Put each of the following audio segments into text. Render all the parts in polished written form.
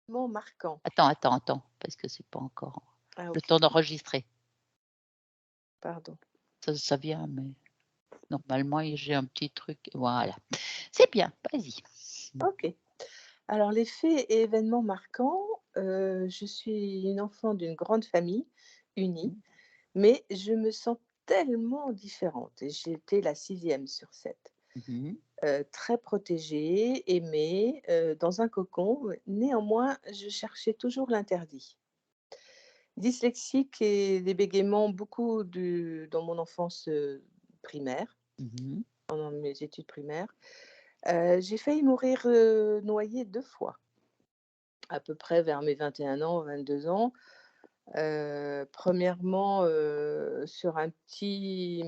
Événement marquant. Attends, parce que c'est pas encore Ah le OK, temps d'enregistrer. pardon. Ça vient, mais normalement j'ai un petit truc voilà. C'est bien, vas-y. Mmh. OK. Alors les faits et événements marquants, je suis une enfant d'une grande famille, unie, Mmh. mais je me sens tellement différente et j'étais la sixième sur 7. Mmh. Très protégée, aimée, dans un cocon, néanmoins je cherchais toujours l'interdit. Dyslexique et des bégaiements beaucoup dans mon enfance, primaire, Mmh. pendant mes études primaires. J'ai failli mourir, noyée 2 fois, à peu près vers mes 21 ans, 22 ans. 1°, sur un petit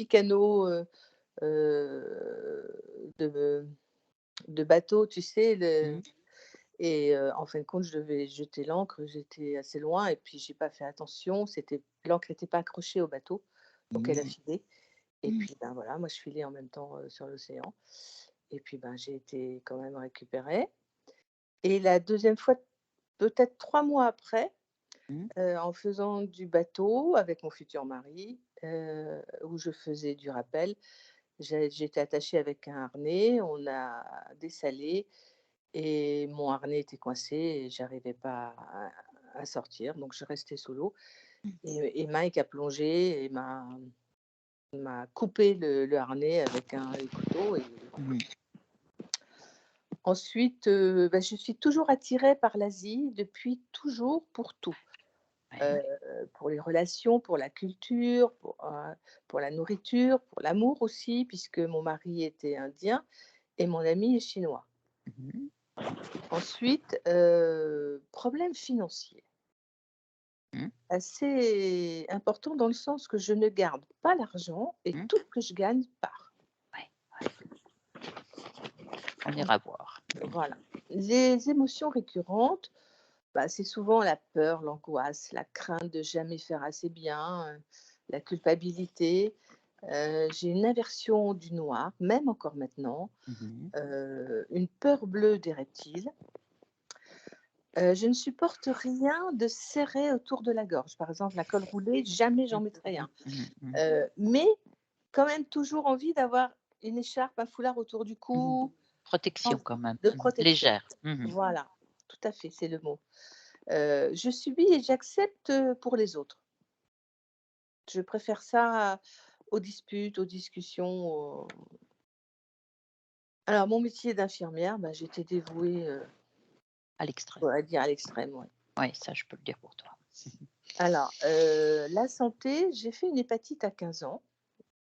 canot, de bateau, tu sais, Mmh. en fin de compte, je devais jeter l'ancre, j'étais assez loin et puis j'ai pas fait attention, l'ancre était pas accrochée au bateau, donc elle a Mmh. filé et Mmh. puis, ben, voilà, moi je filais en même temps, sur l'océan et puis, ben, j'ai été quand même récupérée et la deuxième fois, peut-être 3 mois après, Mmh. en faisant du bateau avec mon futur mari, où je faisais du rappel, j'étais attachée avec un harnais, on a dessalé et mon harnais était coincé et j'arrivais pas à sortir, donc je restais sous l'eau et Mike a plongé et m'a coupé le harnais avec un couteau et voilà. Mmh. Ensuite, bah, je suis toujours attirée par l'Asie depuis toujours pour tout, Ouais, heu, ouais. pour les relations, pour la culture, pour la nourriture, pour l'amour aussi puisque mon mari était indien et mon ami est chinois. Mmh. Ensuite, problème financier. Mmh. Assez important dans le sens que je ne garde pas l'argent et Mmh. tout ce que je gagne part. Ouais, ouais, on ira voir. Voilà. Les émotions récurrentes, bah, c'est souvent la peur, l'angoisse, la crainte de jamais faire assez bien, la culpabilité. J'ai une aversion du noir, même encore maintenant, Mmh. une peur bleue des reptiles. Je ne supporte rien de serré autour de la gorge. Par exemple, la colle roulée, jamais Mmh. j'en mettrai Mmh. un. Mmh. Mmh. Mais quand même toujours envie d'avoir une écharpe, un foulard autour du Mmh. cou, Protection quand même. de Mmh. protection. Légère. Mmh. Voilà, tout à fait, c'est le mot. Je subis et j'accepte, pour les autres. Je préfère ça aux disputes, aux discussions, alors mon métier d'infirmière, bah, j'étais dévouée, À l'extrême. on va dire à l'extrême, ouais. Ouais, ça je peux le dire pour toi. Alors, la santé, j'ai fait une hépatite à 15 ans,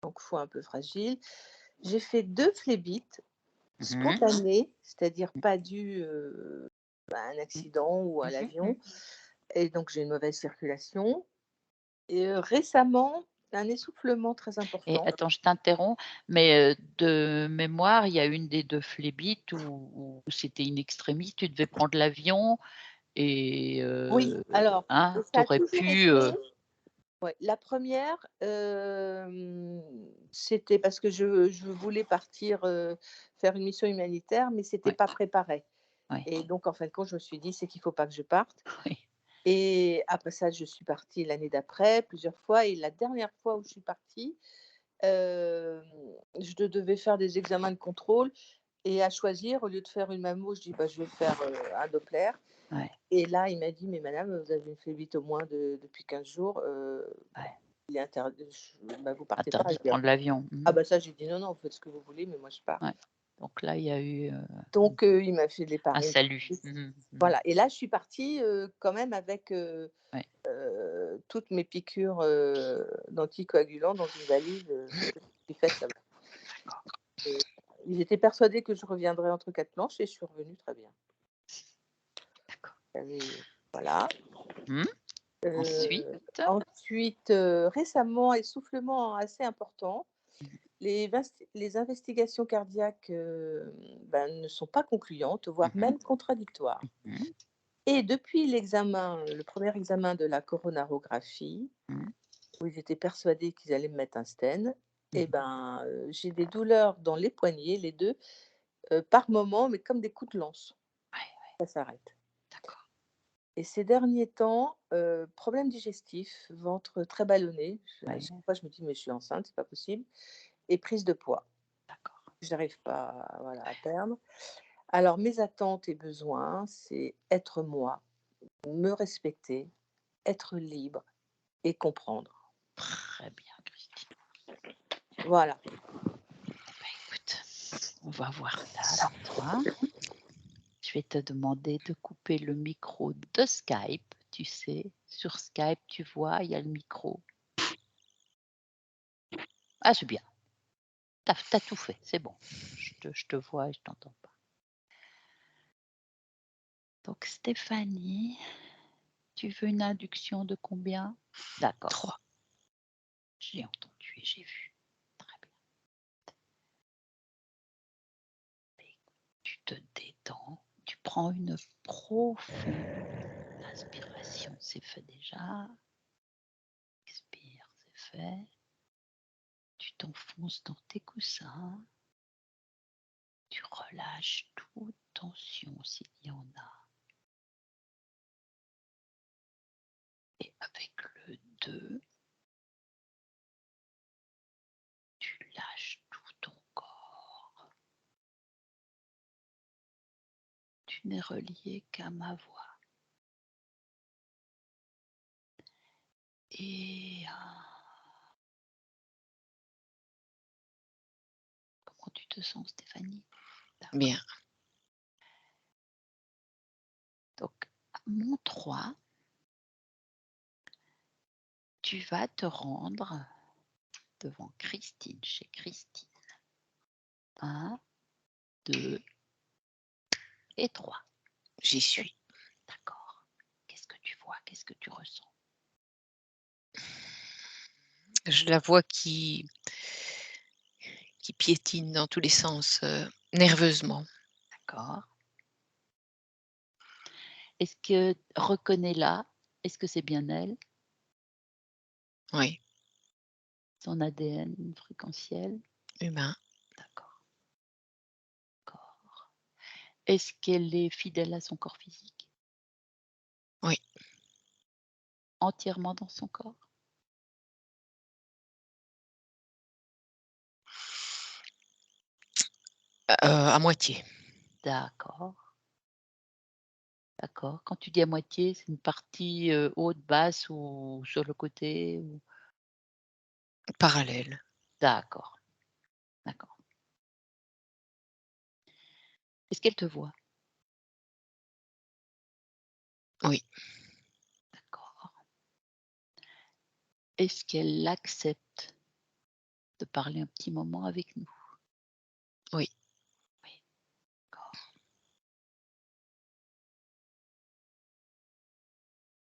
donc foie un peu fragile. J'ai fait 2 phlébites Mmh. spontanées, c'est-à-dire Mmh. pas dues, à un Mmh. accident ou à Mmh mh. l'avion et donc j'ai une mauvaise circulation et récemment, un essoufflement très Et important. attends, je t'interromps, mais de mémoire, il y a une des 2 phlébites où c'était in extremis, tu devais prendre l'avion et Oui, alors hein, tu ça a aurais toujours pu, été ouais, la première, c'était parce que je voulais partir, faire une mission humanitaire, mais c'était ouais, pas préparé ouais, et donc en fin de compte, je me suis dit: «C'est qu'il faut pas que je parte» oui. et après ça, je suis partie l'année d'après, plusieurs fois et la dernière fois où je suis partie, hem, je devais faire des examens de contrôle et à choisir, au lieu de faire une mammo, je dis: «Bah, je vais faire, un Doppler» Ouais, et là, il m'a dit: «Mais madame, vous avez fait vite au moins depuis 15 jours, ouais, il est interdit bah, vous partez pas». interdit de prendre l'avion. Ah Mmh. bah, ça, j'ai dit: «Non, non, vous faites ce que vous voulez, mais moi je pars». Ouais. Donc là, il y a eu, Donc il m'a fait de un l'épargne. salut. Mmh mh. Mmh. Voilà et là, je suis partie, quand même avec, Ouais, toutes mes piqûres, d'anticoagulants dans une valise, que je me suis faite là-bas d'accord, et ils étaient persuadés que je reviendrais entre 4 planches et je suis revenue très bien. d'accord. Voilà. Mmh. Ensuite? Ensuite, récemment, essoufflement assez important. Mmh. Les investigations cardiaques, ben, ne sont pas concluantes, voire Mmh mh. même contradictoires. Mmh. Et depuis le premier examen de la coronarographie, Mmh. où ils étaient persuadés qu'ils allaient me mettre un stent, et Mmh. ben, j'ai des douleurs dans les poignets, les 2 par moment, mais comme des coups de lance. Ouais, ouais, Ça s'arrête. Et ces derniers temps, problème digestif, ventre très ballonné. À Ouais, chaque fois, je me dis: «Mais je suis enceinte, c'est pas possible» et prise de poids. d'accord. J'arrive pas, voilà, à perdre. Alors mes attentes et besoins, c'est être moi, me respecter, être libre et comprendre. Très bien, Christine. Voilà. Bah, écoute, on va voir ça avec toi. Je vais te demander de couper le micro de Skype. Tu sais, sur Skype, tu vois, il y a le micro. Ah, c'est bien. Tu as tout fait, c'est bon. Je te vois et je t'entends pas. Donc Stéphanie, tu veux une induction de combien? D'accord, 3. j'ai entendu et j'ai vu. Très bien. Tu te détends, tu prends une profonde inspiration, c'est fait déjà. Expire, c'est fait. Tu t'enfonces dans tes coussins. Tu relâches toute tension s'il y en a. Et avec le 2, tu lâches tout ton corps. Tu n'es relié qu'à ma voix. Et comment tu te sens, Stéphanie? D'accord. Bien. Donc, à mon 3, tu vas te rendre devant Christine, chez Christine. 1, 2 et 3. J'y suis. D'accord. Qu'est-ce que tu vois? Qu'est-ce que tu ressens? Je la vois qui piétine dans tous les sens, nerveusement. D'accord. Est-ce que reconnais-la, est-ce que c'est bien elle? Oui, Son ADN fréquentiel? humain. D'accord, d'accord. Est-ce qu'elle est fidèle à son corps physique? Oui, Entièrement dans son corps? à moitié. D'accord, d'accord. Quand tu dis à moitié, c'est une partie, haute, basse ou sur le côté ou? Parallèle. D'accord, d'accord. Est-ce qu'elle te voit? Oui, D'accord. Est-ce qu'elle accepte de parler un petit moment avec nous? oui. Oui, d'accord.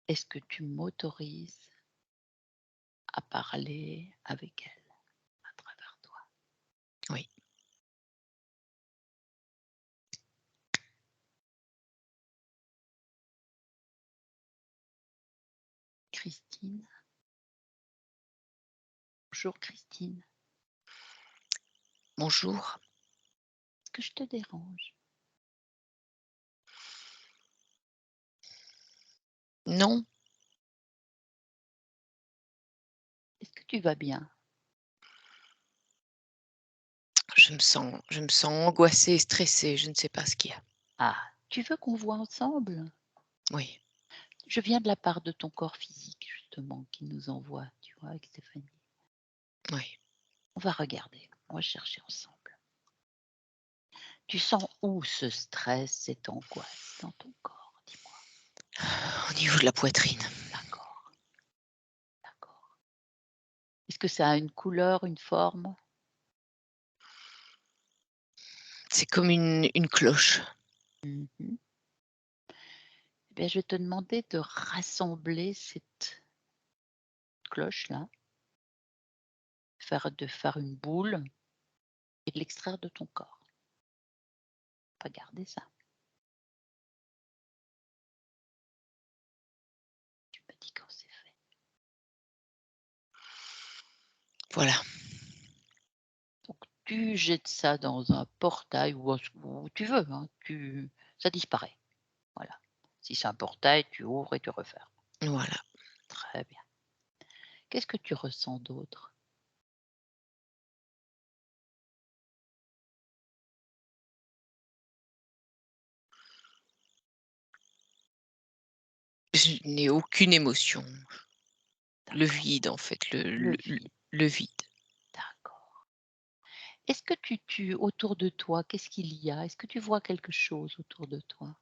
Est-ce que tu m'autorises à parler avec elle à travers toi? Oui. Christine? Bonjour Christine. Bonjour. Est-ce que je te dérange? Non, Est-ce que tu vas bien? je me sens angoissée, stressée, je ne sais pas ce qu'il y a. Ah, tu veux qu'on voit ensemble? Oui, Je viens de la part de ton corps physique justement qui nous envoie, tu vois, avec Stéphanie. oui. On va regarder, on va chercher ensemble. Tu sens où ce stress, cette angoisse dans ton corps? Dis-moi. Au niveau de la poitrine. D'accord, d'accord. Est-ce que ça a une couleur, une forme? C'est comme une cloche. Mmh. Eh bien, je vais te demander de rassembler cette cloche-là, de faire une boule et de l'extraire de ton corps. Pas garder ça. Tu me dis quand c'est fait. Voilà. Donc tu jettes ça dans un portail ou où tu veux, hein, ça disparaît. Voilà. Si c'est un portail, tu ouvres et tu refermes. Voilà. Très bien. Qu'est-ce que tu ressens d'autre? Je n'ai aucune émotion. Le D'accord. vide en fait, Le vide, le vide. d'accord. Est-ce que tu autour de toi, qu'est-ce qu'il y a? Est-ce que tu vois quelque chose autour de toi?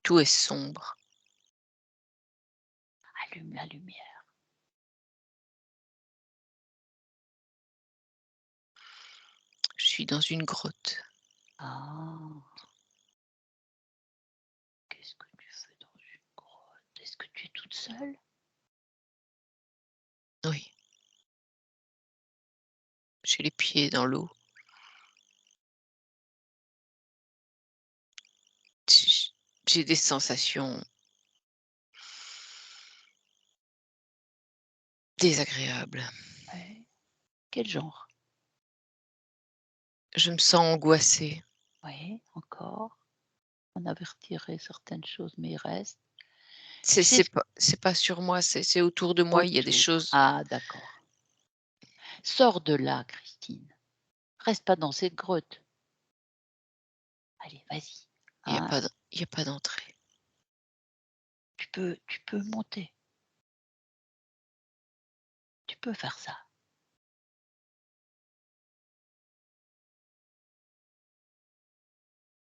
Tout est sombre. Allume la lumière. Je suis dans une grotte. Ah! Qu'est-ce que tu fais dans une grotte? Est-ce que tu es toute seule? Oui. J'ai les pieds dans l'eau. J j'ai des sensations désagréables. Ouais. Quel genre? Je me sens angoissée. Oui, encore. On avertirait certaines choses, mais il reste. C'est Tu sais ce c'est pas sur moi, c'est autour de moi, il y a des autour. choses. Ah d'accord. Sors de là, Christine. Reste pas dans cette grotte. Allez, vas-y. Hein, Il y a pas d'entrée. tu peux monter. Tu peux faire ça.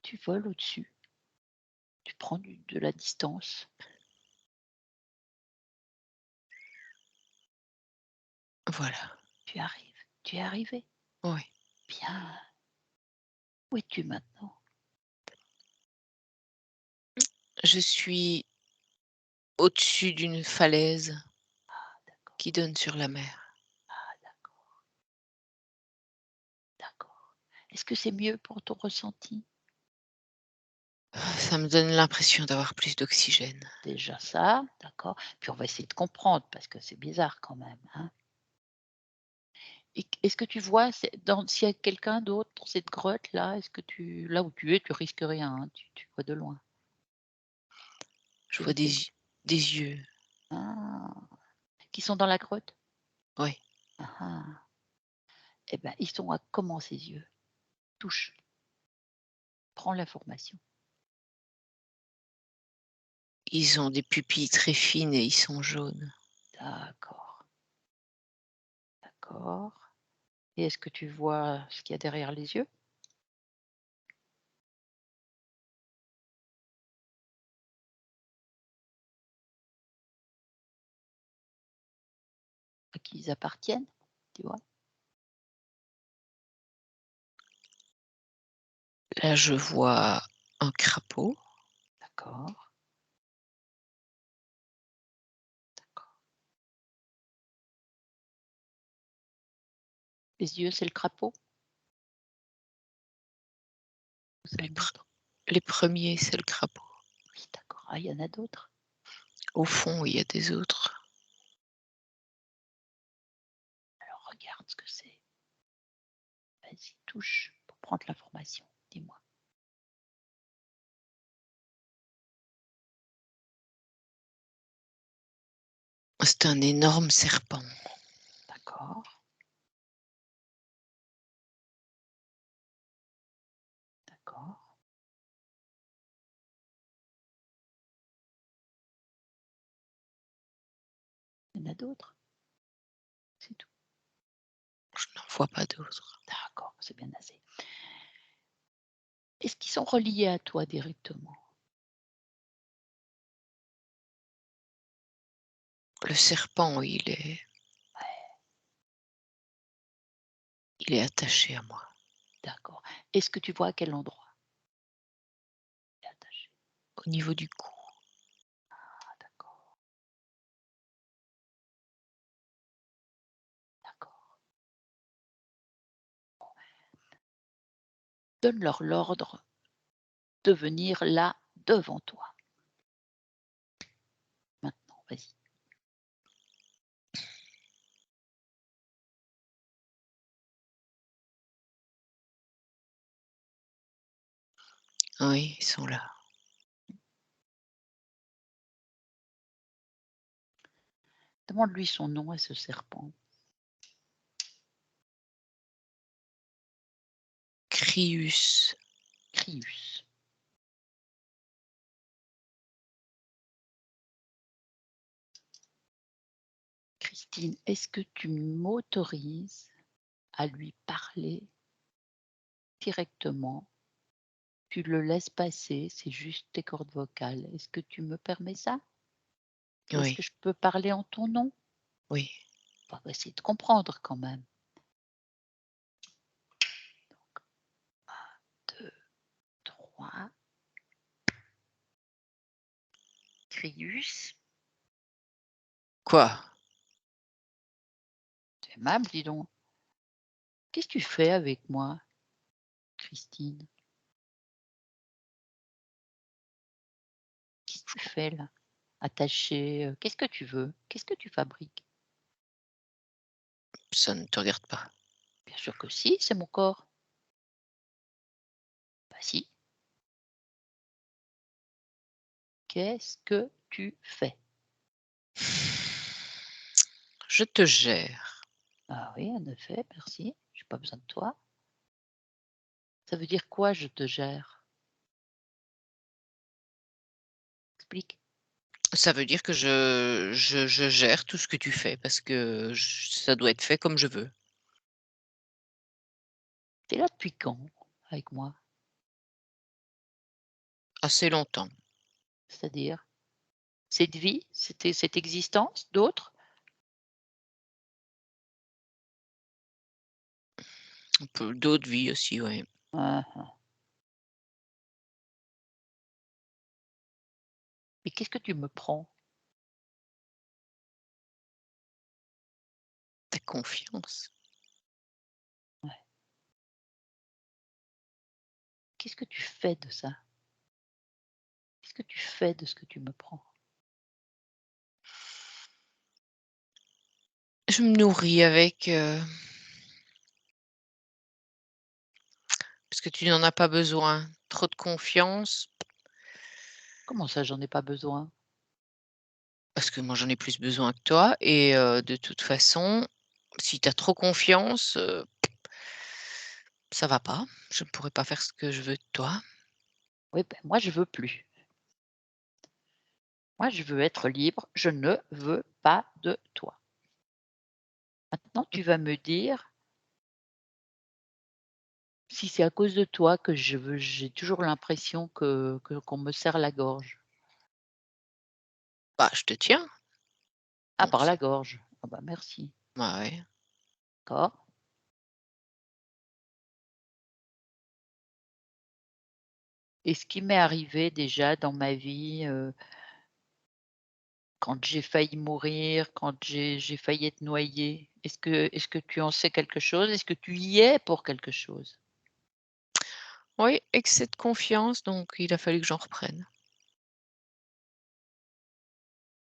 Tu voles au-dessus. Tu prends de la distance. Voilà. Tu arrives. Tu es arrivé. Oui. Bien. Où es-tu maintenant? Je suis au-dessus d'une falaise Ah d'accord. qui donne sur la mer. Ah d'accord. D'accord. Est-ce que c'est mieux pour ton ressenti? Ça me donne l'impression d'avoir plus d'oxygène. Déjà ça, d'accord. Puis on va essayer de comprendre parce que c'est bizarre quand même, hein. Et est-ce que tu vois s'il y a quelqu'un d'autre dans cette grotte-là, est-ce que là où tu es, tu risques rien, hein, tu vois de loin? Je Tu vois vois quel des yeux. ah! Qui sont dans la grotte? Oui. Ah ah. Eh ben, ils sont à comment ces yeux? Touche, prends l'information. Ils ont des pupilles très fines et ils sont jaunes. D'accord, d'accord. Et est-ce que tu vois ce qu'il y a derrière les yeux? À qui ils appartiennent? Tu vois? Là, je vois un crapaud. D'accord, d'accord. Les yeux, c'est le crapaud? Ou c'est Les un pre autre? les premiers, c'est le crapaud. Oui, d'accord. Ah, il y en a d'autres? Au fond, il y a des autres. Alors regarde ce que c'est. Vas-y, touche pour prendre l'information. Dis-moi. C'est un énorme serpent. D'accord, d'accord. Il y en a d'autres? C'est tout. Je n'en vois pas d'autres. D'accord, c'est bien assez. Est-ce qu'ils sont reliés à toi directement? Le serpent, Ouais, il est attaché à moi. d'accord. Est-ce que tu vois à quel endroit il est attaché? Au niveau du cou. Ah, d'accord, d'accord. Donne-leur l'ordre de venir là, devant toi. Maintenant, vas-y. Oui, ils sont là. Demande-lui son nom à ce serpent. Crius. Crius. Christine, est-ce que tu m'autorises à lui parler directement? Tu le laisses passer, c'est juste tes cordes vocales. Est-ce que tu me permets ça? Est-ce Oui, que je peux parler en ton nom? oui. On va essayer de comprendre quand même. 2, 3. Crius. Quoi? Tu es aimable, dis donc. Qu'est-ce que tu fais avec moi, Christine? Qu'est-ce que tu fais là? Attaché, qu'est-ce que tu veux? Qu'est-ce que tu fabriques? Ça ne te regarde pas. Bien sûr que si, c'est mon corps. Bah si. Qu'est-ce que tu fais? Je te gère. Ah oui, en effet, merci. J'ai pas besoin de toi. Ça veut dire quoi, je te gère? Explique. Ça veut dire que je gère tout ce que tu fais parce que ça doit être fait comme je veux. Tu es là depuis quand avec moi? Assez longtemps. C'est-à-dire? Cette vie? Cette existence? D'autres? Un peu d'autres vies aussi, ouais. Ah, ah. Mais qu'est-ce que tu me prends? Ta confiance. Ouais. Qu'est-ce que tu fais de ça? Qu'est-ce que tu fais de ce que tu me prends? Je me nourris avec, parce que tu n'en as pas besoin. Trop de confiance, Comment ça, j'en ai pas besoin? parce que moi j'en ai plus besoin que toi et de toute façon, si tu as trop confiance, ça va pas. Je ne pourrai pas faire ce que je veux de toi. Oui, ben, moi, je veux plus. Moi, je veux être libre, je ne veux pas de toi. Maintenant, tu vas me dire si c'est à cause de toi que j'ai toujours l'impression qu'on me serre la gorge. Bah, je te tiens. Ah, Donc par la c'est gorge. Ah bah, merci. bah, ouais. D'accord. Et ce qui m'est arrivé déjà dans ma vie, quand j'ai failli mourir, quand j'ai failli être noyée, est-ce que tu en sais quelque chose? Est-ce que tu y es pour quelque chose? Oui, excès de confiance, donc il a fallu que j'en reprenne.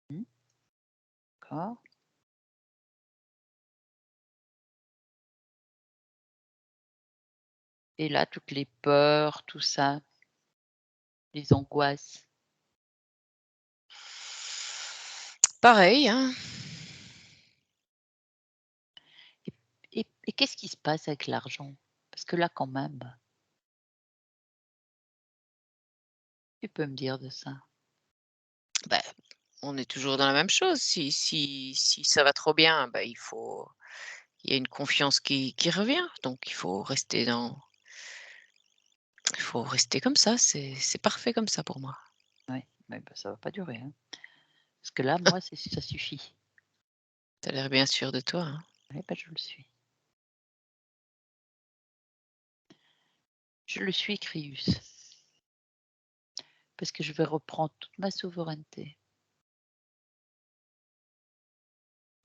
Mmh, d'accord. Et là, toutes les peurs, tout ça, les angoisses. Pareil, hein. Et qu'est-ce qui se passe avec l'argent? Parce que là, quand même, tu peux me dire de ça? Bah, on est toujours dans la même chose. Si ça va trop bien, bah, il y a une confiance qui revient, donc il faut rester comme ça, c'est parfait comme ça pour moi. Oui, mais bah, ça va pas durer, hein. Parce que là, moi, c'est ça suffit. Tu as l'air bien sûr de toi, hein. Oui, bah, je le suis. Je le suis, Crius, parce que je vais reprendre toute ma souveraineté.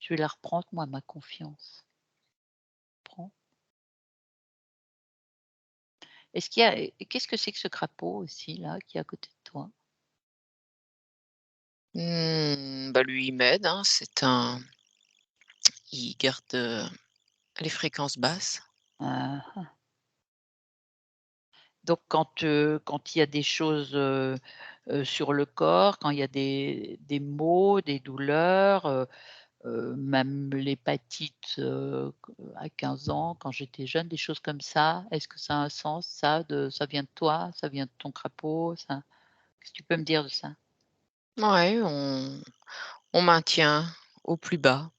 Je vais la reprendre, moi, ma confiance. Prends. Est-ce qu'il y a et qu'est-ce que c'est que ce crapaud aussi là, qui est à côté de toi? Bah, lui, il m'aide, hein, il garde, les fréquences basses. Ah ah. Donc quand il y a des choses, sur le corps, quand il y a des maux, des douleurs, même l'hépatite, à 15 ans, quand j'étais jeune, des choses comme ça, est-ce que ça a un sens ça vient de toi? Ça vient de ton crapaud? Ça qu'est-ce que tu peux me dire de ça? Ouais, on maintient au plus bas.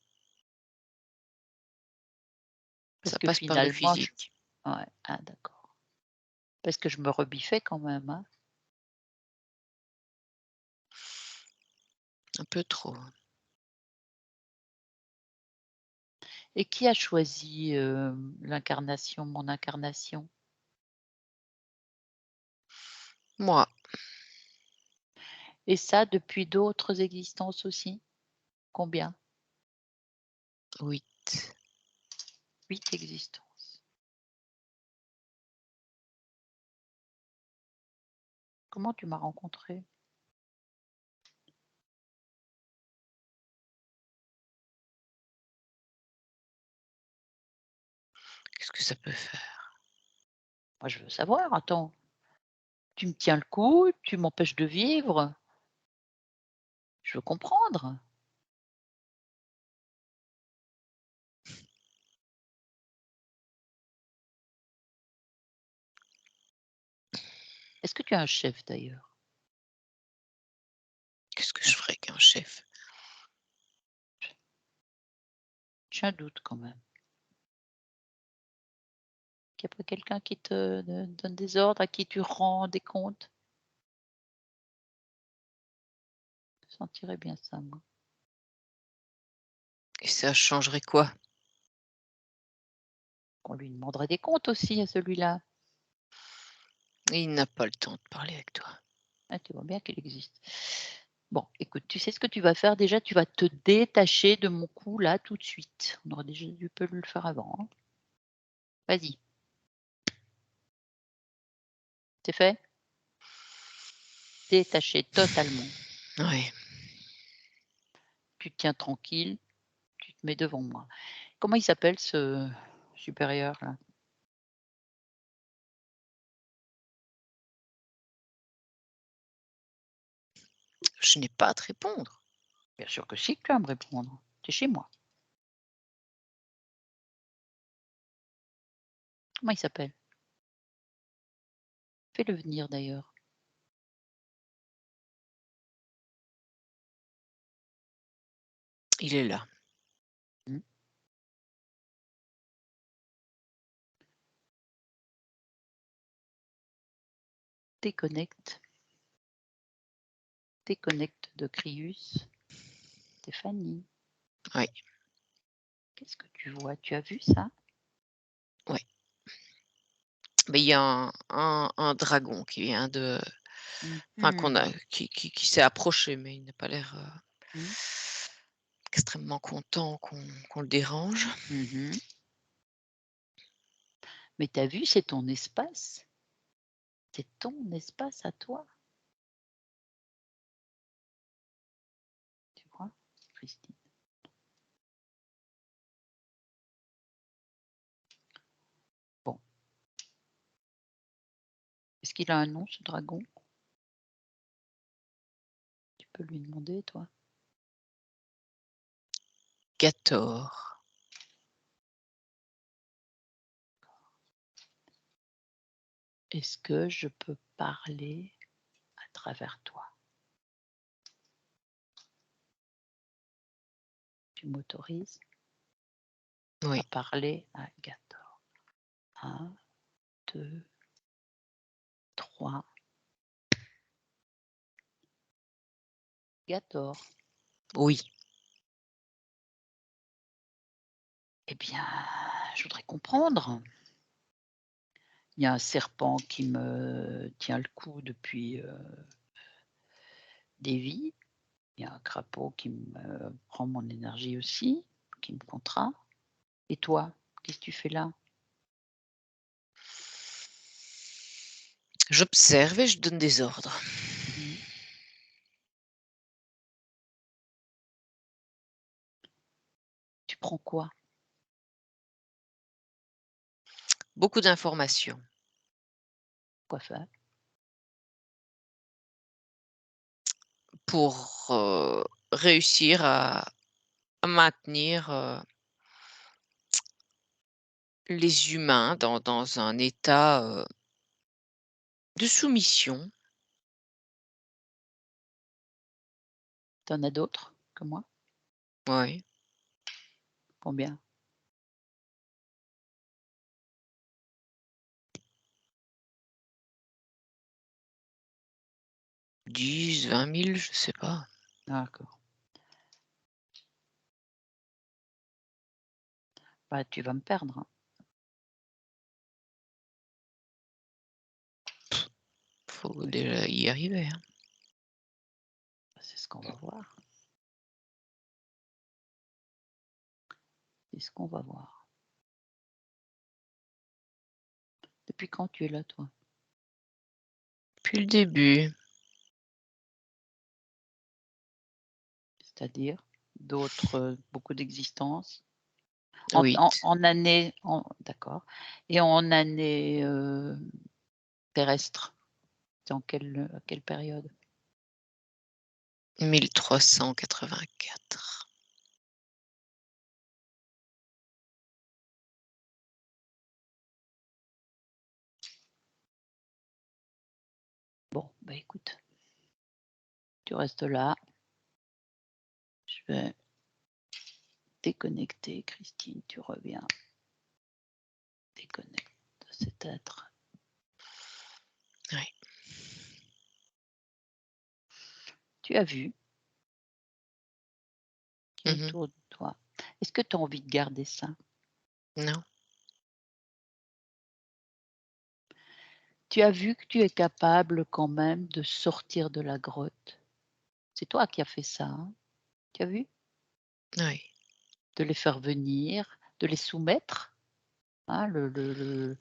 Parce Ça que passe par le finalement physique. ouais, ah d'accord. Parce que je me rebiffais quand même, hein. Un peu trop. Et qui a choisi, l'incarnation, mon incarnation? Moi, Et ça depuis d'autres existences aussi? Combien? 8. 8 existences. Comment tu m'as rencontrée? Qu'est-ce que ça peut faire? Moi, je veux savoir, attends. Tu me tiens le cou, tu m'empêches de vivre. Je veux comprendre. Est-ce que tu as un chef d'ailleurs? Qu'est-ce que Un je ch ferais qu'un chef? J'ai un doute quand même. Qu'il y a pas quelqu'un qui te donne des ordres, à qui tu rends des comptes? Je sentirais bien ça, moi. Et ça changerait quoi? Qu'on lui demanderait des comptes aussi à celui-là. Il n'a pas le temps de parler avec toi. Ah, tu vois bien qu'il existe. Bon, écoute, tu sais ce que tu vas faire déjà? Tu vas te détacher de mon cou là tout de suite. On aurait déjà dû peu le faire avant, hein. Vas-y, c'est fait? Détaché totalement. Ouais, Tu te tiens tranquille, tu te mets devant moi. Comment il s'appelle ce supérieur là? je n'ai pas à te répondre. Bien sûr que si que tu vas me répondre. Tu es chez moi. Comment il s'appelle? Fais-le venir d'ailleurs. Il est là. Mmh. Déconnecte. Déconnecte de Crius. Stéphanie, Oui, qu'est-ce que tu vois? Tu as vu ça? oui. Mais il y a un dragon qui vient de Mmh enfin qu'on a mh. qui s'est approché, mais il n'a pas l'air, Mmh. extrêmement content qu'on le dérange. Mmh. Mais tu as vu, c'est ton espace. C'est ton espace à toi, tu vois? Christine. Bon, est-ce qu'il a un nom ce dragon? Tu peux lui demander toi? Gator. Est-ce que je peux parler à travers toi? Tu m'autorises à Oui, parler à Gator? 1, 2, 3. Gator. oui. Eh bien, je voudrais comprendre. Il y a un serpent qui me tient le cou depuis, des vies. Il y a un crapaud qui me prend mon énergie aussi, qui me contraint. Et toi, qu'est-ce que tu fais là? J'observe et je donne des ordres. Mmh. Tu prends quoi? Beaucoup d'informations. Quoi faire? pour, réussir à maintenir, les humains dans un état, de soumission. Tu en as d'autres que moi? Ouais. Combien? 10 000, 20 000, je sais pas. D'accord. Bah, tu vas me perdre, hein. Faut Oui, déjà y arriver, hein. c'est ce qu'on va voir. C'est ce qu'on va voir. Depuis quand tu es là, toi? Depuis le début. C'est-à-dire? D'autres, beaucoup d'existences? En 8. années d'accord, et en années, terrestres, c'est en à quelle période? 1384. Bon, bah, écoute, tu restes là. Je vais déconnecter. Christine, tu reviens. Déconnecte de cet être. Oui. Tu as vu qui est Mmh. autour de toi. Est-ce que tu as envie de garder ça? Non. Tu as vu que tu es capable quand même de sortir de la grotte? C'est toi qui as fait ça, hein? Tu as vu? Oui. De les faire venir, de les soumettre, hein, le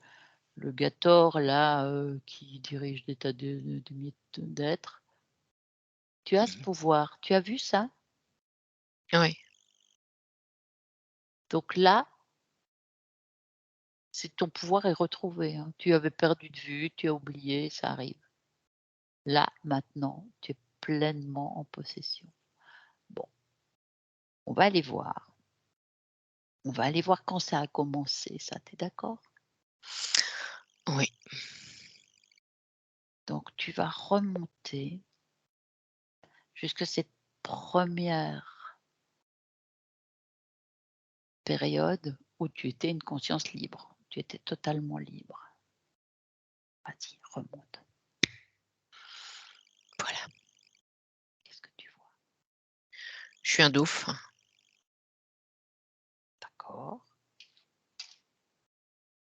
Gator là, qui dirige des tas de milliers d'êtres. Tu as ce Mmh. pouvoir, tu as vu ça? Oui. Donc là, c'est ton pouvoir est retrouvé, hein. Tu avais perdu de vue, tu as oublié, ça arrive. Là, maintenant, tu es pleinement en possession. Bon, on va aller voir. On va aller voir quand ça a commencé ça, tu es d'accord? Oui. Donc tu vas remonter jusqu'à cette première période où tu étais une conscience libre. Tu étais totalement libre. Vas-y, remonte. Voilà. Qu'est-ce que tu vois? Je suis un dauphin. D'accord.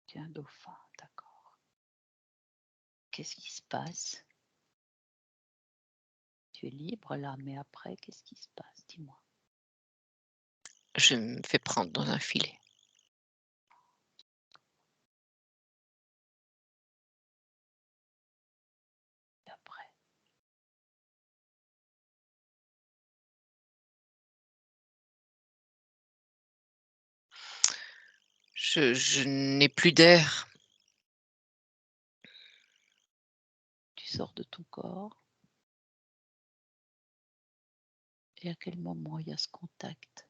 Tu es un dauphin, d'accord. Qu'est-ce qui se passe? Tu es libre là, mais après, qu'est-ce qui se passe? Dis-moi. Je me fais prendre dans un filet. Et après, Je n'ai plus d'air. tu sors de ton corps. Et à quel moment il y a ce contact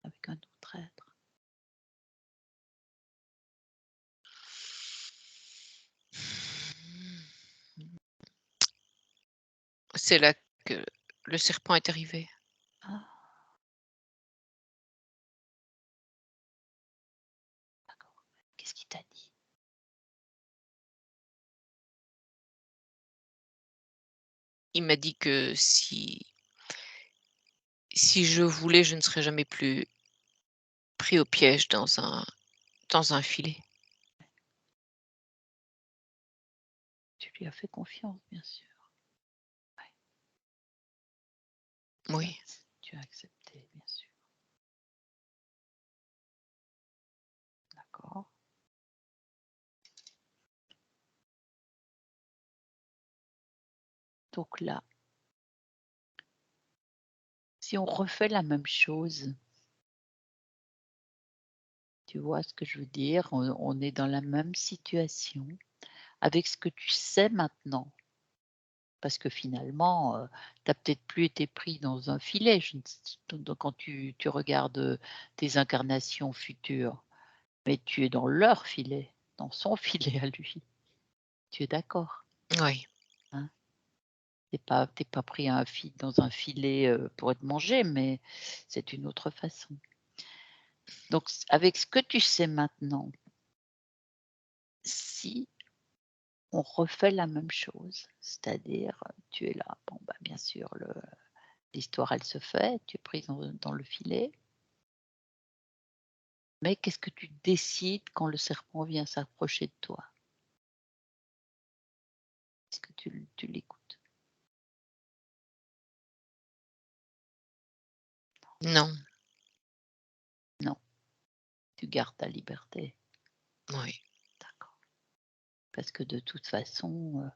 avec un autre être? C'est là que le serpent est arrivé. Ah, d'accord. Qu'est-ce qu'il t'a dit? Il m'a dit que si je voulais, je ne serais jamais plus pris au piège dans un filet. Tu lui as fait confiance, bien sûr. Oui. Tu as accepté, bien sûr. D'accord. Donc là, si on refait la même chose, tu vois ce que je veux dire? On est dans la même situation avec ce que tu sais maintenant. Parce que finalement, tu as peut-être plus été pris dans un filet, je ne s donc quand tu regardes, tes incarnations futures, mais tu es dans leur filet, dans son filet à lui. Tu es d'accord, Oui. hein? Tu es pas pris dans un filet, pour être mangé, mais c'est une autre façon. Donc avec ce que tu sais maintenant, si on refait la même chose, c'est-à-dire, tu es là, bon, bah, bien sûr, l'histoire, elle se fait, tu es prise dans le filet, mais qu'est-ce que tu décides quand le serpent vient s'approcher de toi? Est-ce que tu l'écoutes? Non. Non, tu gardes ta liberté. Oui. D'accord. Parce que de toute façon,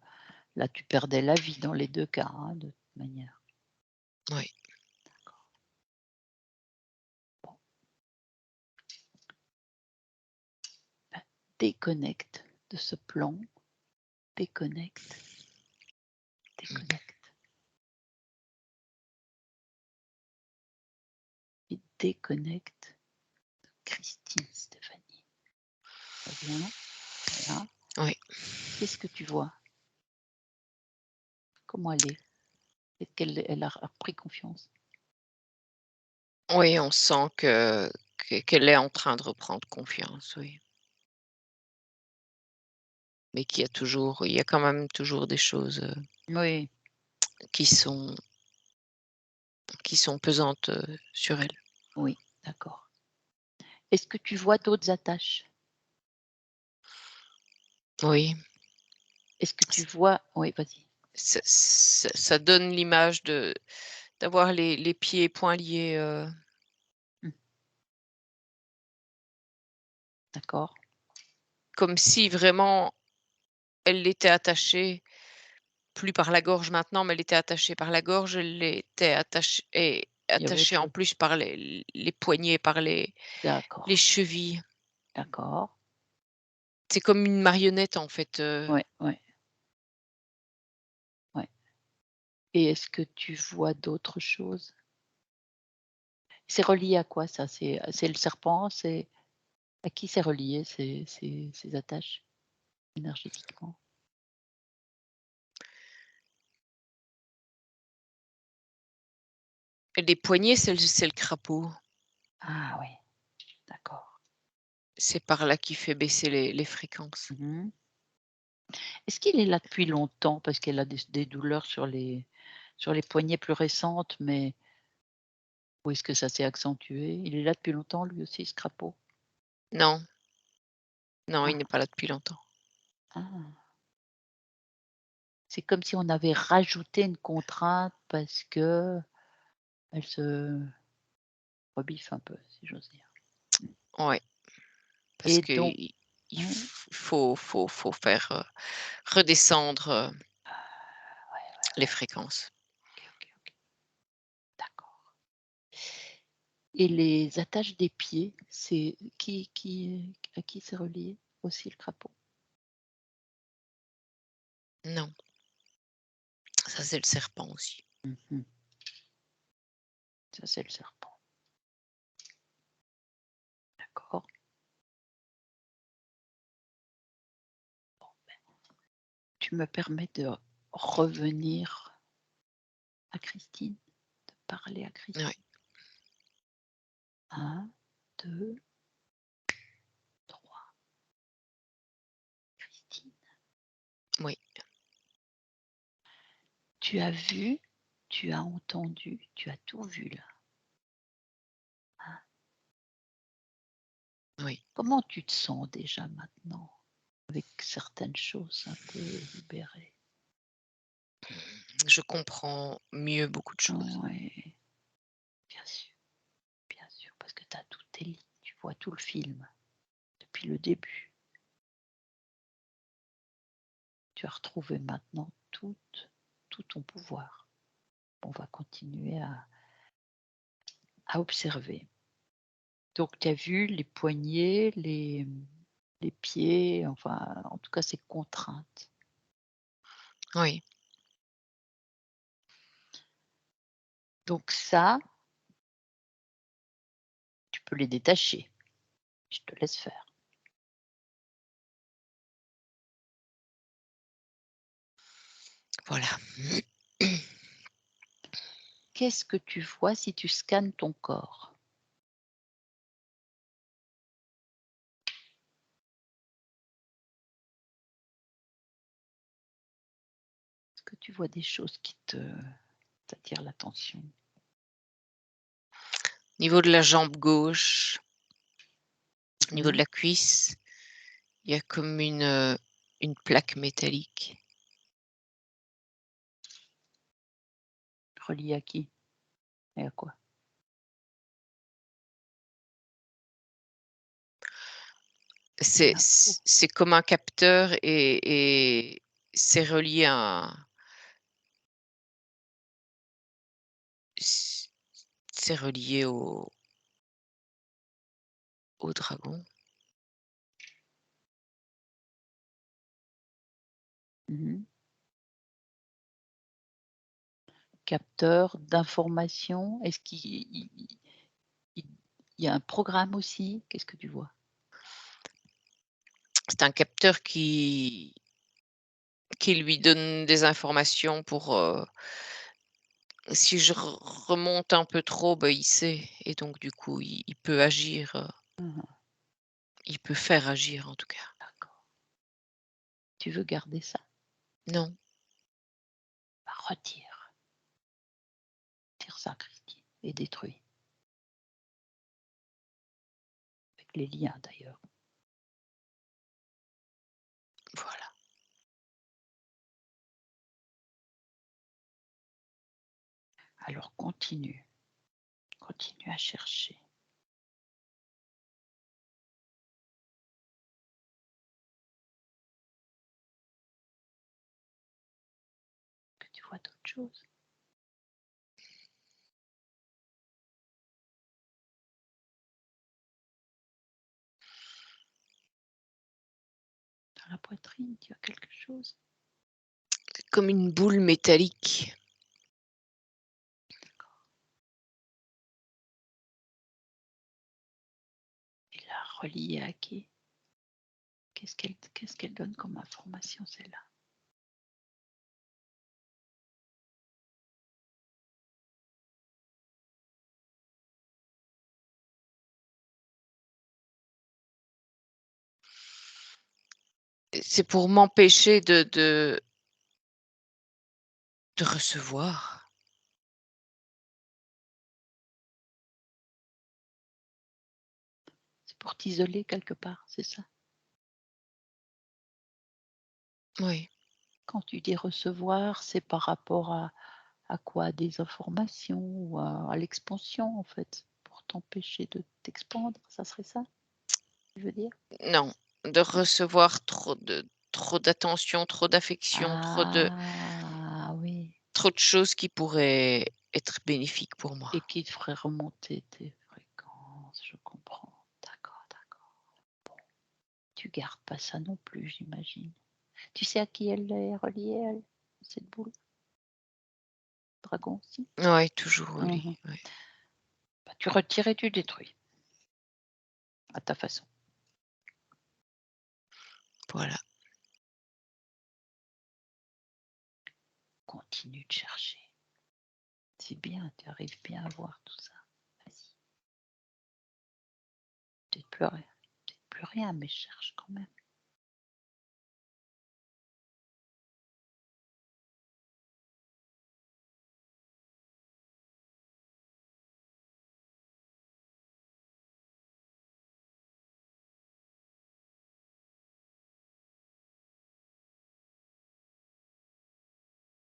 là, tu perdais la vie dans les 2 cas, hein, de toute manière. Oui. D'accord. Bon, bah, déconnecte de ce plan, déconnecte, Mmh. déconnecte et déconnecte de Christine Stéphanie. Reviens, voilà. Oui. Qu'est-ce que tu vois? Comment elle est? Est-ce qu'elle a repris confiance? Oui, on sent qu'elle est en train de reprendre confiance, oui. Mais il y a quand même toujours des choses, Oui, qui sont pesantes, sur elle. oui, d'accord. Est-ce que tu vois d'autres attaches? Oui, Est-ce que tu vois oui, vas-y. ça donne l'image d'avoir les pieds et poings liés, Mmh, d'accord. comme si vraiment elle était attachée, plus par la gorge maintenant, mais elle était attachée par la gorge, elle était Il y avait attachée en peu. plus par les poignets, par les D'accord, chevilles. d'accord. C'est comme une marionnette en fait, Ouais, ouais, ouais. Et est-ce que tu vois d'autres choses? C'est relié à quoi ça? C'est le serpent? C'est à qui c'est relié ces attaches énergétiquement? les poignets, c'est le crapaud. Ah oui, d'accord. C'est par là qu'il fait baisser les fréquences. Mmh. Est-ce qu'il est là depuis longtemps? Parce qu'elle a des douleurs sur les poignets plus récentes, mais où est-ce que ça s'est accentué? Il est là depuis longtemps lui aussi, ce crapaud? Non, non, il Ah, n'est pas là depuis longtemps. ah. C'est comme si on avait rajouté une contrainte parce qu'elle se rebiffe un peu, si j'ose dire. Ouais, parce Et donc qu'il ouais, faut faire, redescendre, ouais, ouais, les ouais. fréquences. OK, OK, OK. D'accord. Et les attaches des pieds, c'est à qui c'est relié aussi le crapaud? Non, ça c'est le serpent aussi. Mmh. Ça, c'est le serpent. D'accord. Bon, tu me permets de revenir à Christine, de parler à Ouais, Christine. 1, 2, 3. Christine, oui, tu as vu, tu as entendu, tu as tout vu là, hein. oui. Comment tu te sens déjà maintenant avec certaines choses un peu libérées? Je comprends mieux beaucoup de choses. Oui, bien sûr, parce que tu as toutes tes lignes, tu vois tout le film depuis le début. Tu as retrouvé maintenant tout ton pouvoir. On va continuer à observer. Donc tu as vu les poignets, les les pieds, enfin, en tout cas, c'est contrainte. Oui. Donc ça, tu peux les détacher. Je te laisse faire. Voilà. Qu'est-ce que tu vois si tu scannes ton corps? Est-ce que tu vois des choses qui t'attirent l'attention? Niveau de la jambe gauche, niveau de Mmh. la cuisse, il y a comme une plaque métallique. Relié à qui et à quoi? C'est L'info. c'est comme un capteur et c'est relié à un c c'est relié au dragon. Mmh. Capteur d'information. Est-ce qu'il il il y a un programme aussi? Qu'est-ce que tu vois? C'est un capteur qui lui donne des informations pour, si je remonte un peu trop, bah, il sait et donc du coup, il peut agir, Mmh. il peut faire agir en tout cas. D'accord. Tu veux garder ça? Non, Bah, retire. Tire ça, Christine, et détruis. Avec les liens d'ailleurs. voilà. Alors continue. Continue à chercher. Que tu vois d'autres choses. Dans la poitrine, tu as quelque chose? Comme une boule métallique. D'accord. Et là, reliée à qui? Qu'est-ce qu'elle donne comme information, celle-là? C'est pour m'empêcher de recevoir. C'est pour t'isoler quelque part, c'est ça? Oui. Quand tu dis recevoir, c'est par rapport à quoi? Des informations ou à l'expansion, en fait? Pour t'empêcher de t'expandre, ça serait ça, tu veux dire? Non, de recevoir trop d'attention, trop d'affection, Ah oui, trop de choses qui pourraient être bénéfiques pour moi. et qui te ferait remonter tes fréquences, je comprends. D'accord, d'accord. Tu gardes pas ça non plus, j'imagine. Tu sais à qui elle est reliée, elle, cette boule? Dragon aussi? Oui, toujours Mmh. relié, ouais. Bah, tu retires et tu détruis, à ta façon. Voilà. Continue de chercher. C'est bien, tu arrives bien à voir tout ça. Vas-y. Peut-être plus rien, mais cherche quand même.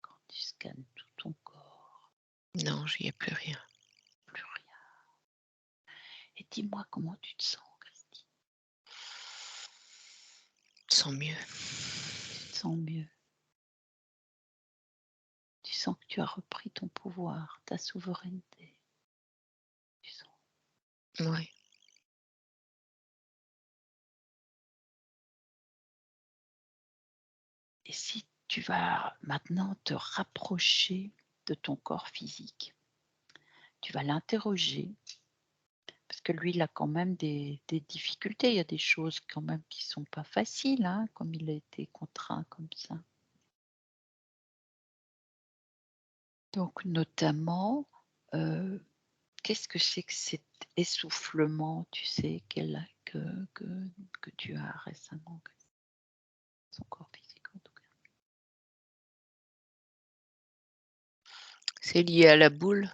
Quand tu scannes tout ton corps, Non, il y a plus rien. plus rien. Et dis-moi comment tu te sens, Christine? Sans mieux. Tu te sens mieux? Tu sens que tu as repris ton pouvoir, ta souveraineté. Tu sens Ouais. Et si tu vas maintenant te rapprocher de ton corps physique, tu vas l'interroger, parce que lui, il a quand même des difficultés. Il y a des choses quand même qui sont pas faciles, hein, comme il a été contraint comme ça. Donc notamment, qu'est-ce que c'est que cet essoufflement, tu sais, que que que tu as récemment? Son corps physique en tout cas. C'est lié à la boule.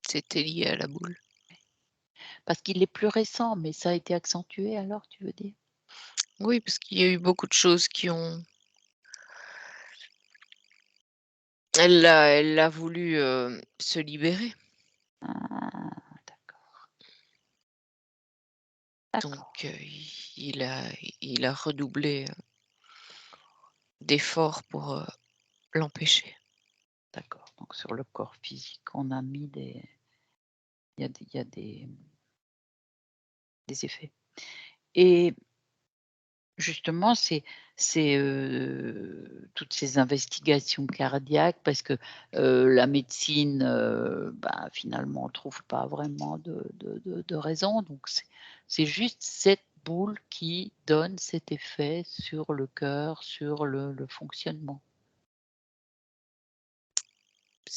C'était lié à la boule. Parce qu'il est plus récent, mais ça a été accentué alors, tu veux dire? Oui, parce qu'il y a eu beaucoup de choses qui ont elle a voulu, se libérer, Ah, donc d'accord, il a redoublé, d'efforts pour, l'empêcher. d'accord. Donc sur le corps physique, on a mis il y a des effets et justement, toutes ces investigations cardiaques parce que, la médecine, bah, finalement, on trouve pas vraiment de raison, donc c'est juste cette boule qui donne cet effet sur le cœur, sur le fonctionnement.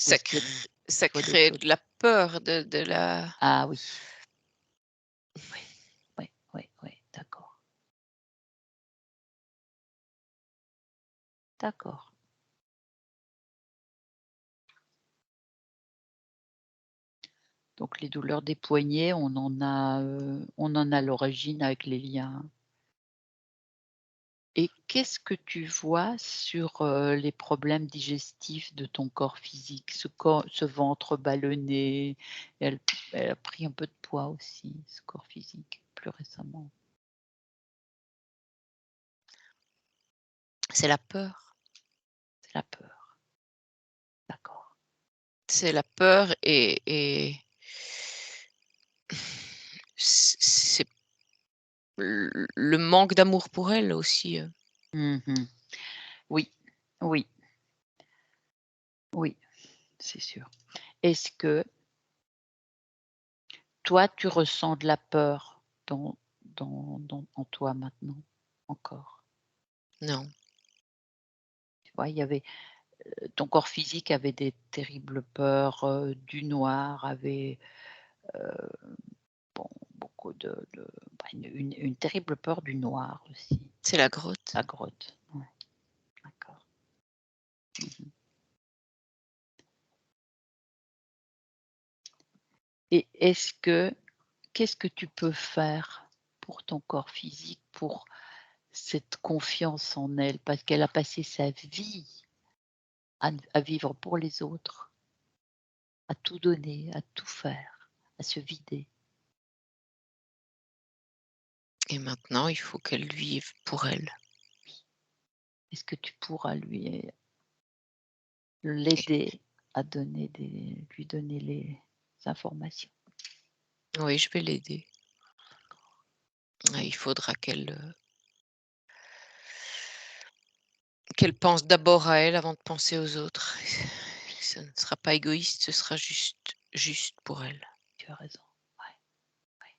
Ou Ça est-ce qu'il y a crée ça tu vois d'autres crée choses? de la peur, de la Ah oui, oui, oui, oui, oui, d'accord, d'accord. Donc les douleurs des poignets, on en a l'origine avec les liens. Et qu'est-ce que tu vois sur, les problèmes digestifs de ton corps physique? Ce ventre ballonné, elle elle a pris un peu de poids aussi, ce corps physique, plus récemment. c'est la peur. C'est la peur. D'accord. C'est la peur et c'est le manque d'amour pour elle aussi, Mmh. Oui, oui, oui, c'est sûr. Est-ce que toi, tu ressens de la peur en toi maintenant? Encore? non. Tu vois, il y avait ton corps physique avait des terribles peurs, du noir, avait, heu, bon, beaucoup bah, une terrible peur du noir aussi. C'est la grotte. La grotte, ouais, d'accord. Mmh. Et qu'est-ce que tu peux faire pour ton corps physique, pour cette confiance en elle? Parce qu'elle a passé sa vie à vivre pour les autres, à tout donner, à tout faire, à se vider. Et maintenant, il faut qu'elle vive pour elle. Est-ce que tu pourras l'aider à lui donner les informations? Oui, je vais l'aider. Il faudra qu'elle pense d'abord à elle avant de penser aux autres. Ce ne sera pas égoïste, ce sera juste pour elle. Tu as raison. Ouais, ouais,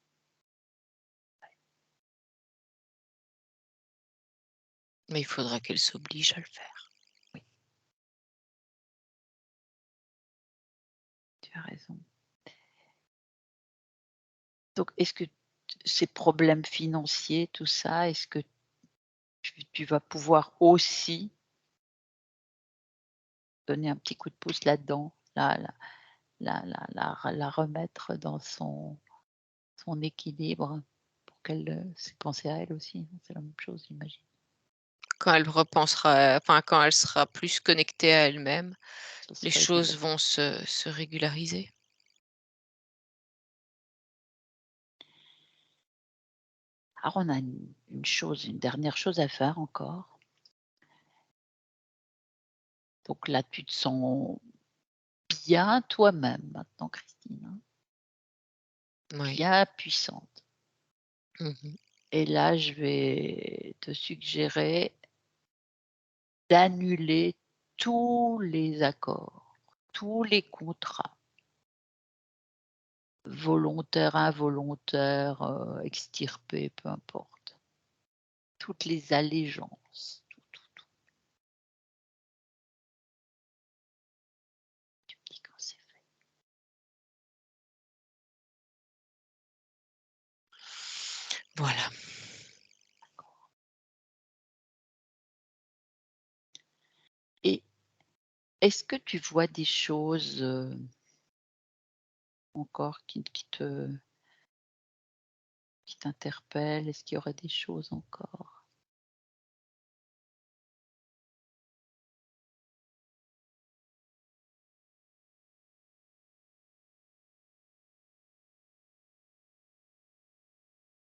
Mais il faudra qu'elle s'oblige à le faire. oui, tu as raison. Donc est-ce que ces problèmes financiers, tout ça, est-ce que tu vas pouvoir aussi donner un petit coup de pouce là-dedans? La remettre dans son équilibre pour qu'elle, c'est penser à elle aussi, hein, c'est la même chose, j'imagine. Quand elle repensera, enfin, quand elle sera plus connectée à elle-même, Ça se les choses régule. vont se régulariser. Alors on a une dernière chose à faire encore. Donc là, tu te sens bien toi-même maintenant, Christine, hein, Oui. bien puissante. Mmh. Et là, je vais te suggérer d'annuler tous les accords, tous les contrats, volontaires, involontaires, extirpés, peu importe. Toutes les allégeances, tout. Tu me dis quand c'est fait. Voilà. Et est-ce que tu vois des choses encore qui t'interpellent? Est-ce qu'il y aurait des choses encore?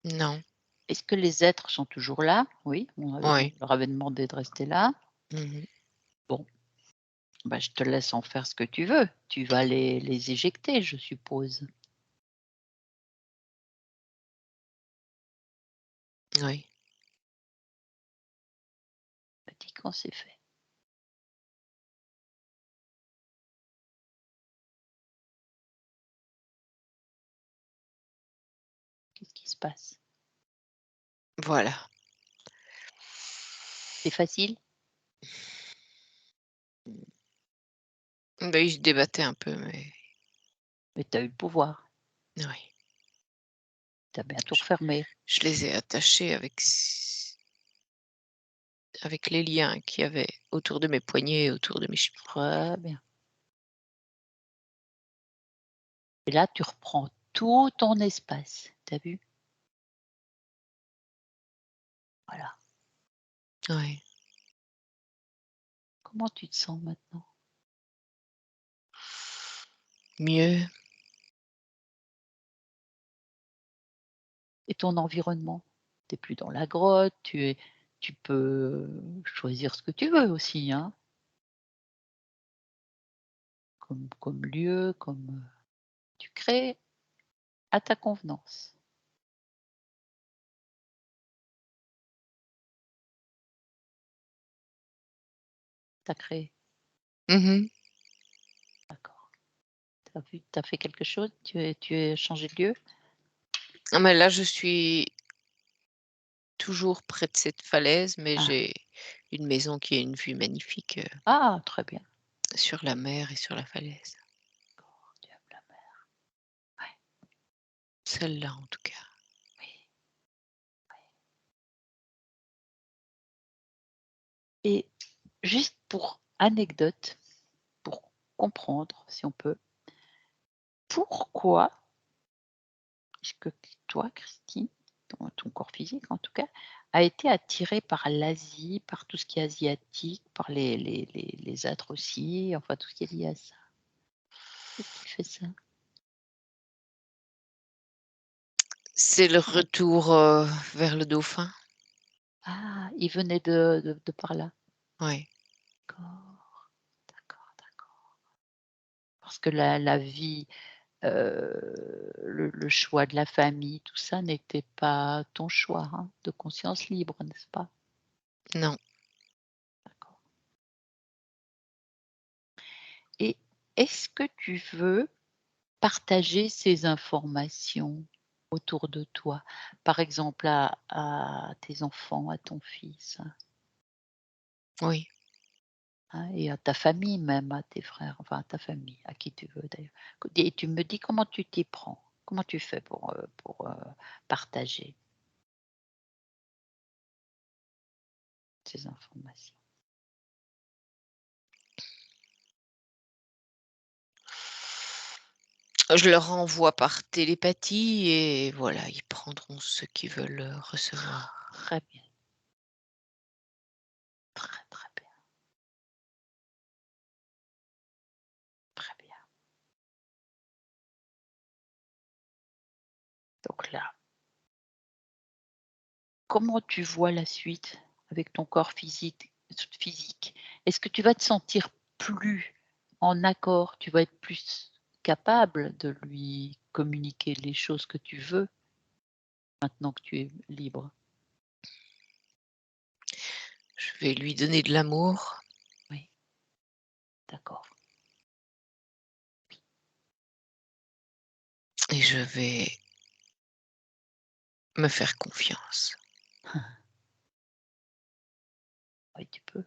Non. Est-ce que les êtres sont toujours là? Oui, on Oui. leur avait demandé de rester là. Mmh. Bon, bah, je te laisse en faire ce que tu veux. Tu vas les éjecter, je suppose. Oui. Bah, dis quand c'est fait. Qu'est-ce qui se passe? Voilà. C'est facile? Bah, il se débattait un peu, mais Mais tu as eu le pouvoir. oui. Tu as bien tout Je refermé. je les ai attachés avec les liens qu'il y avait autour de mes poignets et autour de mes chevilles. Très bien. Et là, tu reprends tout ton espace. Tu as vu? Voilà. Oui. Comment tu te sens maintenant? Mieux. Et ton environnement? Tu es plus dans la grotte, tu peux choisir ce que tu veux aussi, hein? Comme lieu, tu crées à ta convenance. Tu as créé, Mmh. d'accord. Tu as fait quelque chose? Tu as changé de lieu? Ah mais là, je suis toujours près de cette falaise, mais Ah, j'ai une maison qui a une vue magnifique, ah, très bien. sur la mer et sur la falaise. D'accord, tu aimes la mer. Ouais, Celle-là, en tout cas. oui, oui. Et juste pour anecdote, pour comprendre si on peut, pourquoi est-ce que toi, Christine, ton corps physique en tout cas, a été attiré par l'Asie, par tout ce qui est asiatique, par les êtres aussi, enfin tout ce qui est lié à ça? Qu'est-ce qui fait ça? C'est le retour, vers le dauphin. Ah, il venait de par là? Oui. D'accord, d'accord. Parce que la vie, le choix de la famille, tout ça n'était pas ton choix, hein, de conscience libre, n'est-ce pas? Non. D'accord. Et est-ce que tu veux partager ces informations autour de toi? Par exemple à tes enfants, à ton fils, Oui. hein, et à ta famille même, à tes frères, enfin à ta famille, à qui tu veux d'ailleurs. Et tu me dis comment tu t'y prends? Comment tu fais pour partager ces informations? Je leur envoie par télépathie et voilà, ils prendront ce qu'ils veulent, recevoir. Très bien, très bien, très bien. Donc là, comment tu vois la suite avec ton corps physique? Est-ce que tu vas te sentir plus en accord? Tu vas être plus capable de lui communiquer les choses que tu veux, maintenant que tu es libre? Je Je vais lui donner de l'amour. Oui, d'accord. Et je vais me faire confiance. Oui, tu peux.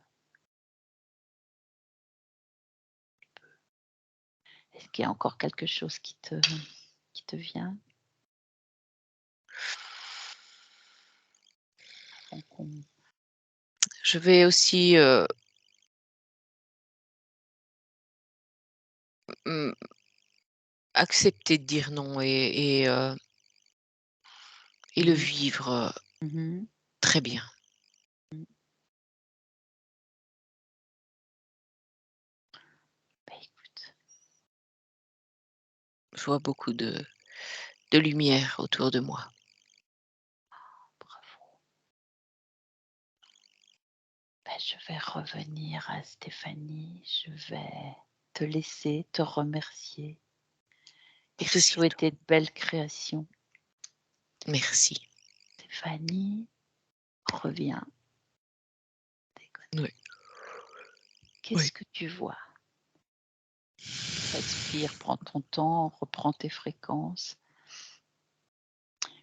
Est-ce qu'il y a encore quelque chose qui te vient avant qu'on- Je vais aussi mmh, accepter de dire non et le Mhm. vivre Mhm. très bien. Bah, écoute, Je vois beaucoup de lumière autour de moi. bravo. Bah, je vais revenir à Stéphanie. Je vais te laisser, te remercier et te Merci à toi. souhaiter de belles créations. Merci. Stéphanie, reviens. Déconne. Oui. Qu'est-ce Oui. que tu vois? Respire, prends ton temps, reprends tes fréquences.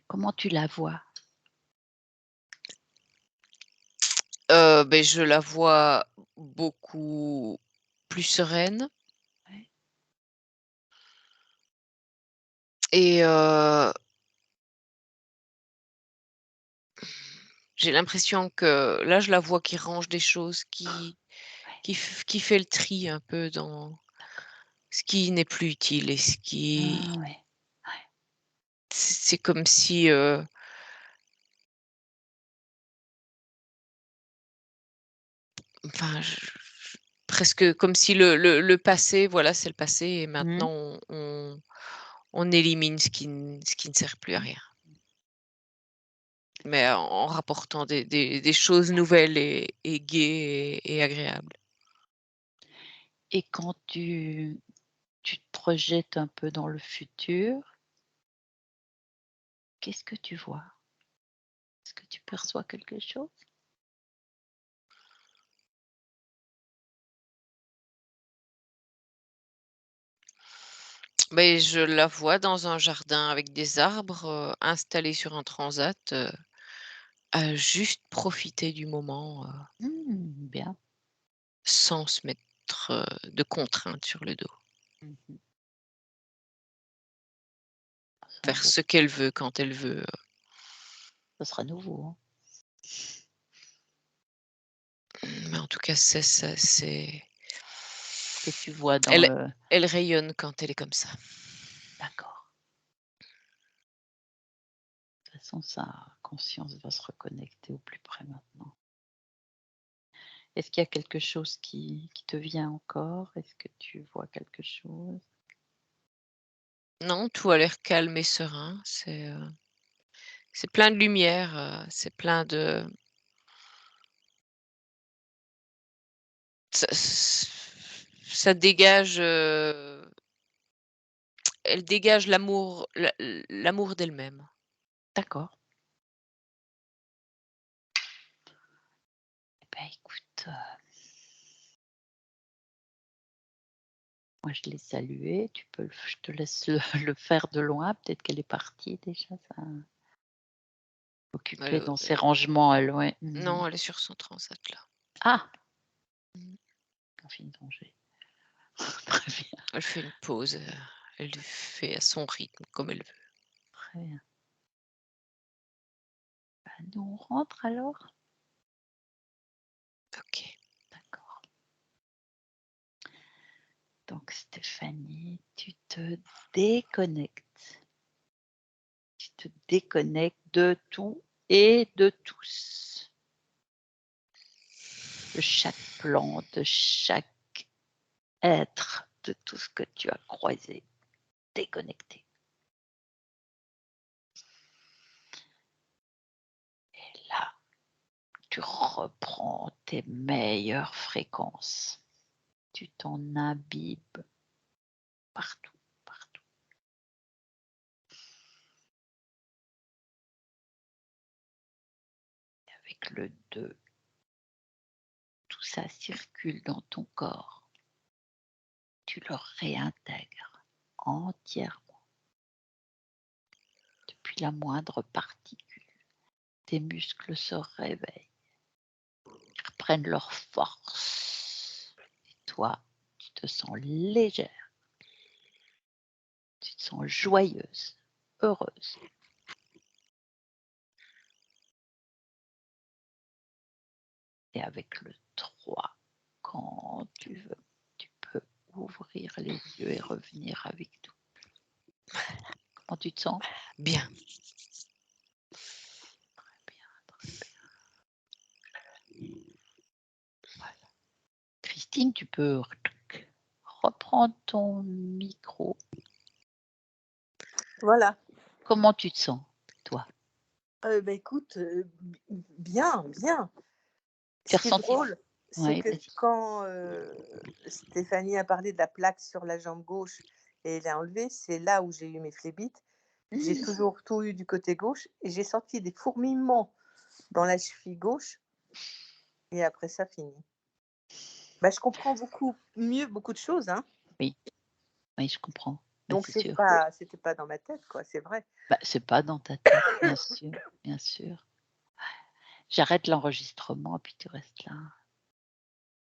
Comment tu la vois? Beh, je la vois beaucoup plus sereine Ouais. et j'ai l'impression que là, je la vois qui range des choses, Ouais, qui fait le tri un peu dans d'accord. ce qui n'est plus utile et ce Ah qui ouais, ouais. c'est comme si, enfin, presque comme si le passé, voilà, c'est le passé et Mmh. maintenant on élimine ce qui ne sert plus à Mmh. rien. Mais en rapportant des choses nouvelles et gaies et agréables. Et quand tu te projettes un peu dans le futur, qu'est-ce que tu vois? Est-ce que tu perçois quelque chose? Mais je la vois dans un jardin avec des arbres, installés sur un transat, à juste profiter du moment, Mmh, bien. sans se mettre, de contraintes sur le dos. Mmh mh. C'est un Faire beau ce qu'elle veut quand elle veut. Ça sera nouveau, hein? Mais en tout cas, c'est Que tu vois dans elle le elle rayonne quand elle est comme ça. d'accord. De toute façon, sa conscience va se reconnecter au plus près maintenant. Est-ce qu'il y a quelque chose qui te vient encore? Est-ce que tu vois quelque chose? Non, tout a l'air calme et serein. C'est plein de lumière, c'est plein de ça ça dégage, elle dégage l'amour d'elle-même. D'accord. Eh bah, écoute, moi je l'ai saluée, tu peux le je te laisse le faire de loin, peut-être qu'elle est partie déjà, ça occupée Heu, dans ses rangements elle, ouais. Mmh. non, elle est sur son transat là. Ah! Mmh. Confine danger. Très bien, Elle fait une pause, elle fait à son rythme comme elle veut. très bien. Bah, nous on rentre alors? OK. D'accord. Donc Stéphanie, tu te déconnectes. Tu te déconnectes de tout et de tous. De chaque plan, de chaque être, de tout ce que tu as croisé. Déconnecté. Et là, tu reprends tes meilleures fréquences. Tu t'en imbibes partout, partout. Avec le 2, ça circule dans ton corps, tu le réintègres entièrement, depuis la moindre particule. Tes muscles se réveillent, ils reprennent leur force. Et toi, tu te sens légère, tu te sens joyeuse, heureuse. Et avec le 3, quand tu veux, tu peux ouvrir les yeux et revenir avec tout. Comment tu te sens? Bien. Très bien, très bien. Voilà. Christine, tu peux reprendre ton micro. Voilà. Comment tu te sens, toi? Écoute, bien, bien. Tu as Ce qui est ressenti? drôle, c'est Ouais, que vas-y. quand, Stéphanie a parlé de la plaque sur la jambe gauche et l'a enlevée, c'est là où j'ai eu mes phlébites. J'ai toujours tout eu du côté gauche et j'ai senti des fourmillements dans la cheville gauche et après ça, fini. Je comprends beaucoup mieux beaucoup de choses, hein, Oui, oui, je comprends. Bah, donc c'est sûr. c'était pas dans ma tête, quoi, c'est vrai. Bah, c'est pas dans ta tête, bien sûr, bien sûr. J'arrête l'enregistrement, puis tu restes là.